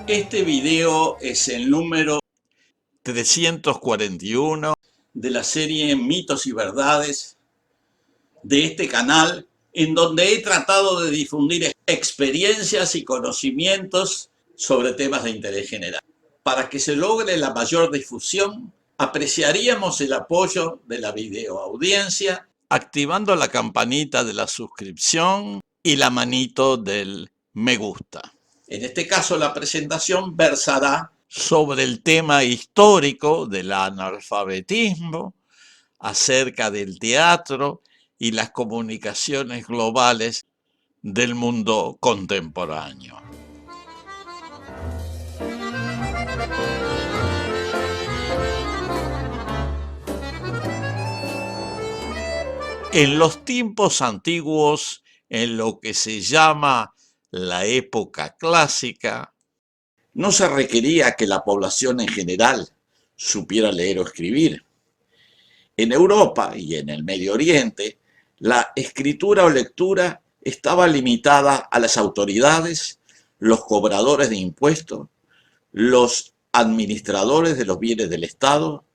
Este video es el número 341 de la serie Mitos y Verdades de este canal, en donde he tratado de difundir experiencias y conocimientos sobre temas de interés general. Para que se logre la mayor difusión, apreciaríamos el apoyo de la videoaudiencia, activando la campanita de la suscripción y la manito del me gusta. En este caso, la presentación versará sobre el tema histórico del analfabetismo, acerca del teatro y las comunicaciones globales del mundo contemporáneo. En los tiempos antiguos, en lo que se llama la época clásica, no se requería que la población en general supiera leer o escribir. En Europa y en el Medio Oriente, la escritura o lectura estaba limitada a las autoridades, los cobradores de impuestos, los administradores de los bienes del Estado,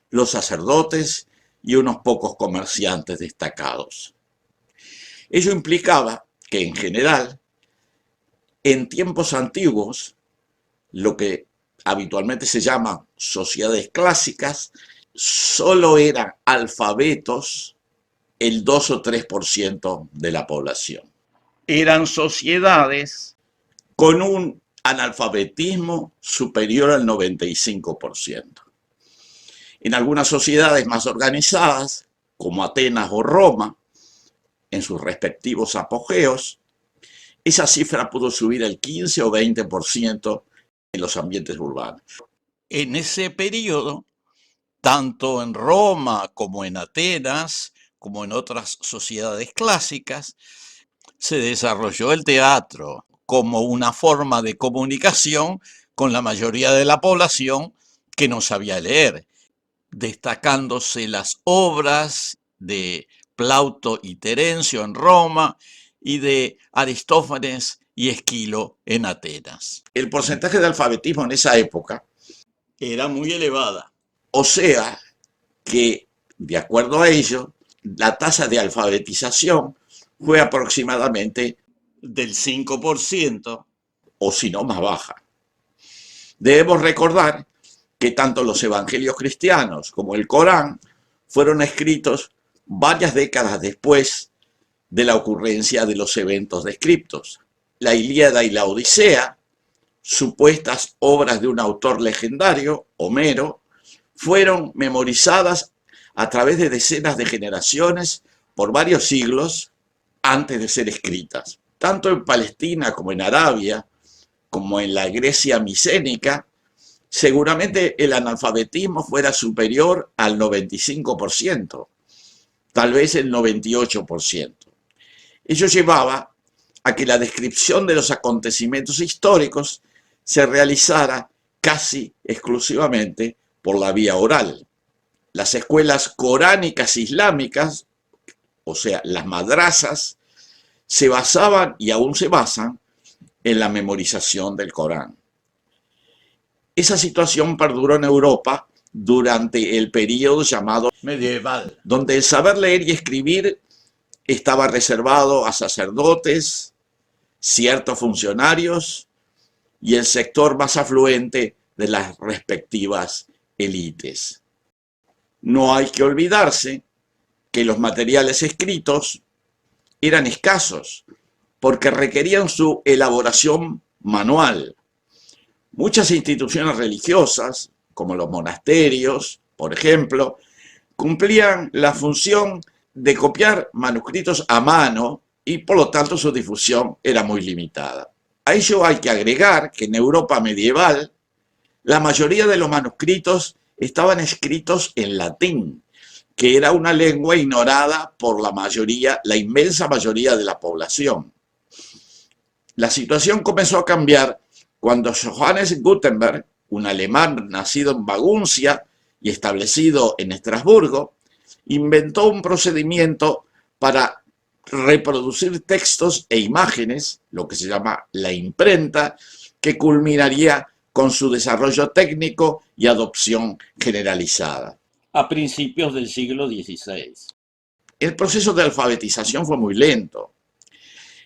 los sacerdotes y unos pocos comerciantes destacados. Ello implicaba que, en general, en tiempos antiguos, lo que habitualmente se llama sociedades clásicas, solo eran alfabetos el 2 o 3% de la población. Eran sociedades con un analfabetismo superior al 95%. En algunas sociedades más organizadas, como Atenas o Roma, en sus respectivos apogeos, esa cifra pudo subir al 15 o 20% en los ambientes urbanos. En ese periodo, tanto en Roma como en Atenas, como en otras sociedades clásicas, se desarrolló el teatro como una forma de comunicación con la mayoría de la población que no sabía leer, destacándose las obras de Plauto y Terencio en Roma y de Aristófanes y Esquilo en Atenas. El porcentaje de alfabetismo en esa época era muy elevada. O sea que, de acuerdo a ello, la tasa de alfabetización fue aproximadamente del 5%, o si no más baja. Debemos recordar que tanto los evangelios cristianos como el Corán fueron escritos varias décadas después de la ocurrencia de los eventos descriptos. La Ilíada y la Odisea, supuestas obras de un autor legendario, Homero, fueron memorizadas a través de decenas de generaciones por varios siglos antes de ser escritas. Tanto en Palestina como en Arabia, como en la Grecia micénica, seguramente el analfabetismo fuera superior al 95%, tal vez el 98%. Ello llevaba a que la descripción de los acontecimientos históricos se realizara casi exclusivamente por la vía oral. Las escuelas coránicas islámicas, o sea, las madrasas, se basaban y aún se basan en la memorización del Corán. Esa situación perduró en Europa durante el periodo llamado medieval, donde el saber leer y escribir estaba reservado a sacerdotes, ciertos funcionarios y el sector más afluente de las respectivas élites. No hay que olvidarse que los materiales escritos eran escasos porque requerían su elaboración manual. Muchas instituciones religiosas, como los monasterios, por ejemplo, cumplían la función de copiar manuscritos a mano y por lo tanto su difusión era muy limitada. A ello hay que agregar que en Europa medieval la mayoría de los manuscritos estaban escritos en latín, que era una lengua ignorada por la inmensa mayoría de la población. La situación comenzó a cambiar cuando Johannes Gutenberg, un alemán nacido en Maguncia y establecido en Estrasburgo, inventó un procedimiento para reproducir textos e imágenes, lo que se llama la imprenta, que culminaría con su desarrollo técnico y adopción generalizada a principios del siglo XVI. El proceso de alfabetización fue muy lento.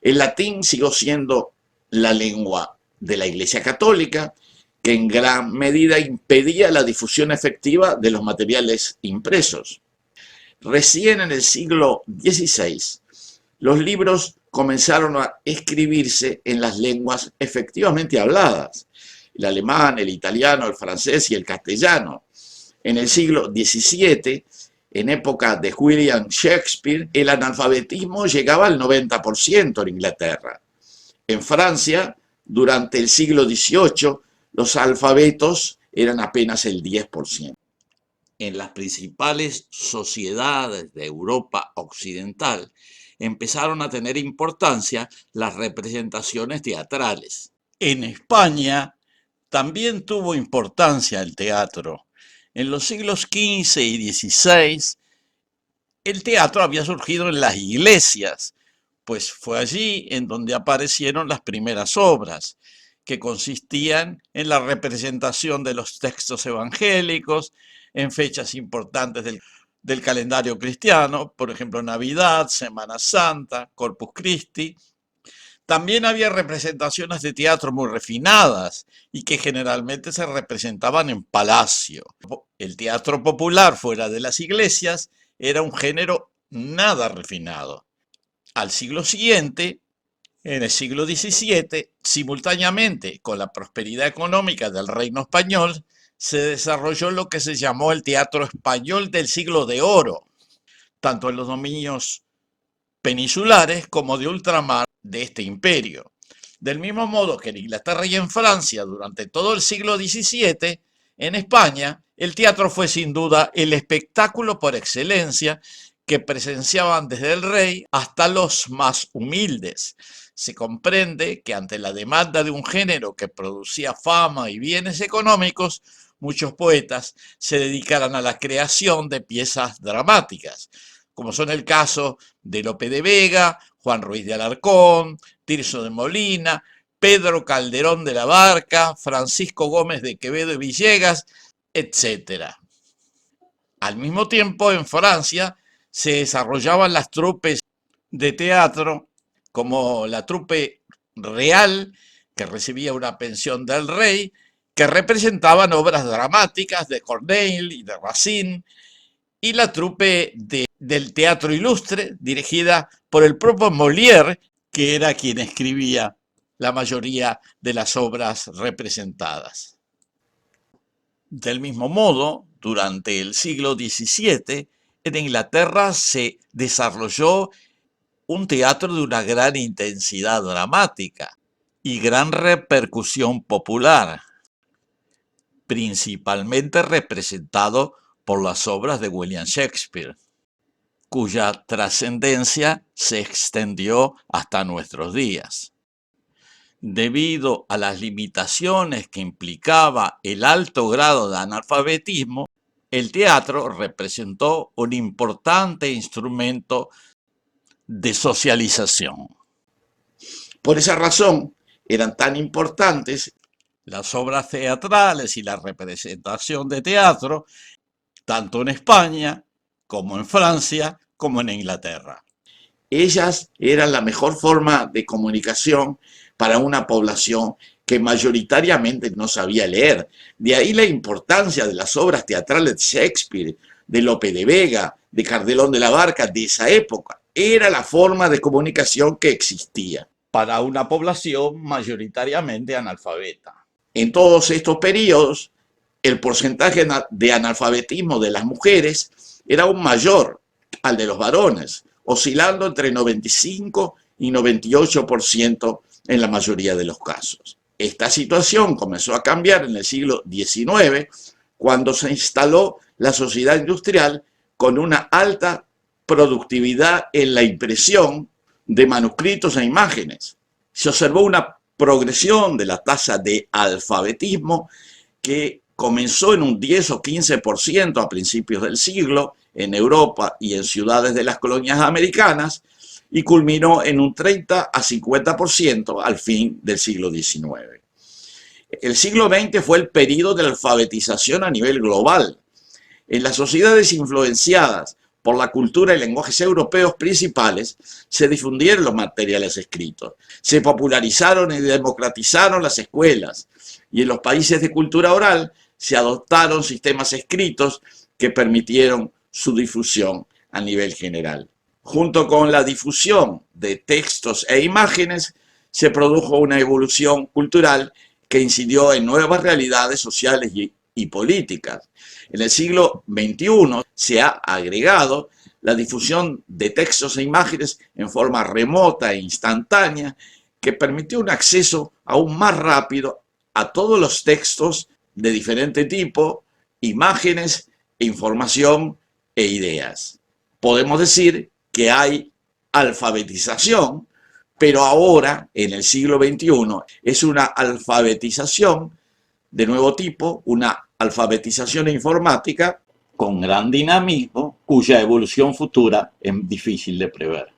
El latín siguió siendo la lengua de la Iglesia Católica, que en gran medida impedía la difusión efectiva de los materiales impresos. Recién en el siglo XVI, los libros comenzaron a escribirse en las lenguas efectivamente habladas, el alemán, el italiano, el francés y el castellano. En el siglo XVII, en época de William Shakespeare, el analfabetismo llegaba al 90% en Inglaterra. En Francia, durante el siglo XVIII, los alfabetos eran apenas el 10%. En las principales sociedades de Europa occidental empezaron a tener importancia las representaciones teatrales. En España también tuvo importancia el teatro. En los siglos XV y XVI, el teatro había surgido en las iglesias, pues fue allí en donde aparecieron las primeras obras, que consistían en la representación de los textos evangélicos en fechas importantes del calendario cristiano, por ejemplo, Navidad, Semana Santa, Corpus Christi. También había representaciones de teatro muy refinadas y que generalmente se representaban en palacio. El teatro popular fuera de las iglesias era un género nada refinado. Al siglo siguiente, en el siglo XVII, simultáneamente con la prosperidad económica del reino español, se desarrolló lo que se llamó el teatro español del siglo de oro, tanto en los dominios peninsulares como de ultramar de este imperio. Del mismo modo que en Inglaterra y en Francia durante todo el siglo XVII, en España el teatro fue sin duda el espectáculo por excelencia que presenciaban desde el rey hasta los más humildes. Se comprende que ante la demanda de un género que producía fama y bienes económicos, muchos poetas se dedicaran a la creación de piezas dramáticas, como son el caso de Lope de Vega, Juan Ruiz de Alarcón, Tirso de Molina, Pedro Calderón de la Barca, Francisco Gómez de Quevedo y Villegas, etc. Al mismo tiempo, en Francia se desarrollaban las trupes de teatro, como la trupe real, que recibía una pensión del rey, que representaban obras dramáticas de Corneille y de Racine, y la trupe del teatro ilustre, dirigida por el propio Molière, que era quien escribía la mayoría de las obras representadas. Del mismo modo, durante el siglo XVII, en Inglaterra se desarrolló un teatro de una gran intensidad dramática y gran repercusión popular, principalmente representado por las obras de William Shakespeare, cuya trascendencia se extendió hasta nuestros días. Debido a las limitaciones que implicaba el alto grado de analfabetismo, el teatro representó un importante instrumento de socialización. Por esa razón, eran tan importantes las obras teatrales y la representación de teatro, tanto en España como en Francia como en Inglaterra. Ellas eran la mejor forma de comunicación para una población que mayoritariamente no sabía leer. De ahí la importancia de las obras teatrales de Shakespeare, de Lope de Vega, de Calderón de la Barca, de esa época. Era la forma de comunicación que existía para una población mayoritariamente analfabeta. En todos estos periodos, el porcentaje de analfabetismo de las mujeres era aún mayor al de los varones, oscilando entre 95 y 98% en la mayoría de los casos. Esta situación comenzó a cambiar en el siglo XIX, cuando se instaló la sociedad industrial con una alta productividad en la impresión de manuscritos e imágenes. Se observó una progresión de la tasa de alfabetismo que comenzó en un 10 o 15% a principios del siglo en Europa y en ciudades de las colonias americanas y culminó en un 30 a 50% al fin del siglo XIX. El siglo XX fue el periodo de la alfabetización a nivel global. En las sociedades influenciadas por la cultura y lenguajes europeos principales, se difundieron los materiales escritos, se popularizaron y democratizaron las escuelas, y en los países de cultura oral se adoptaron sistemas escritos que permitieron su difusión a nivel general. Junto con la difusión de textos e imágenes, se produjo una evolución cultural que incidió en nuevas realidades sociales y políticas. En el siglo XXI se ha agregado la difusión de textos e imágenes en forma remota e instantánea que permitió un acceso aún más rápido a todos los textos de diferente tipo, imágenes, información e ideas. Podemos decir que hay alfabetización, pero ahora, en el siglo XXI, es una alfabetización de nuevo tipo, una alfabetización informática con gran dinamismo, cuya evolución futura es difícil de prever.